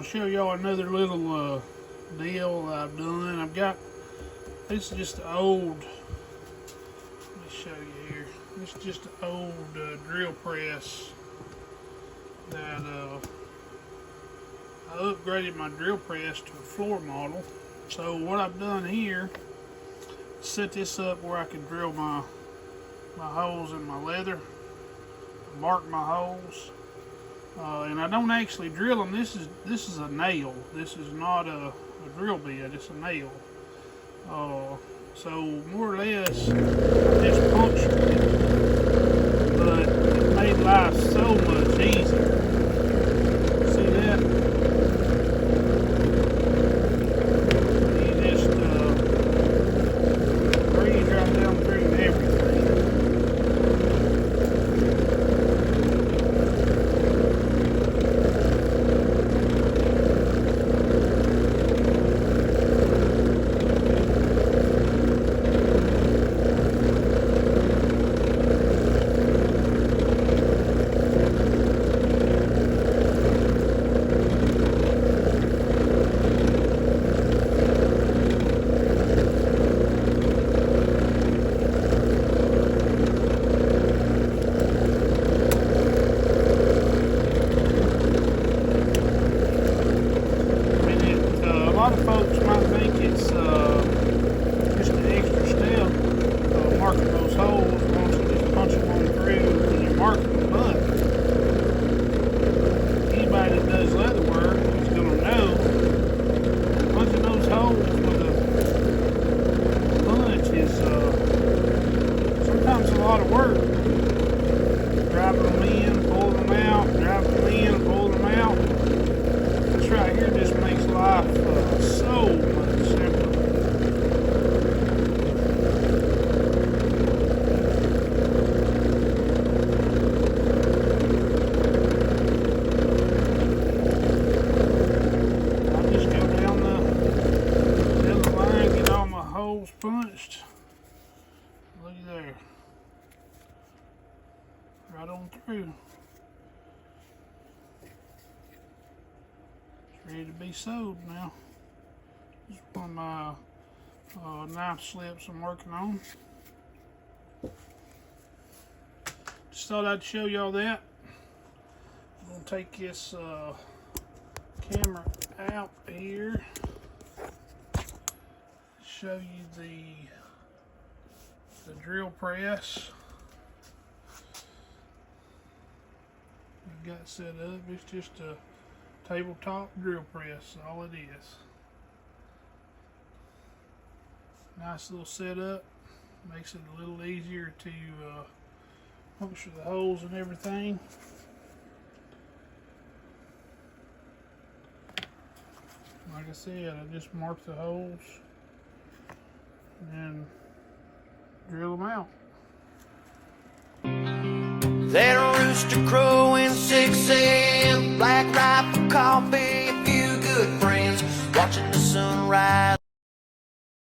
want to show y'all another little deal I've done. This is just an old, let me show you here. This is just an old drill press that I upgraded my drill press to a floor model. So what I've done here, set this up where I can drill my holes in my leather, mark my holes, and I don't actually drill them. This is a nail. This is not a drill bit. It's a nail. So more or less, I just punctured it, but it made life so much easier. See that? You just breeze right down through everything. A lot of folks might think it's just an extra step marking those holes once you just punch them on through and you're marking them, but anybody that does leather work is going to know that punching those holes with a punch is sometimes a lot of work. Driving them in, pulling them out, driving them in, pulling them out. This right here just makes life so much simpler. I'll just go down the other line, get all my holes punched. Look at there. Right on through. Ready to be sewed now. This is one of my knife slips I'm working on. Just thought I'd show y'all that. I'm gonna take this camera out here. Show you the drill press. I've got set up. It's just a tabletop drill press, all it is. Nice little setup, makes it a little easier to puncture the holes and everything. Like I said, I just mark the holes and drill them out. That rooster crow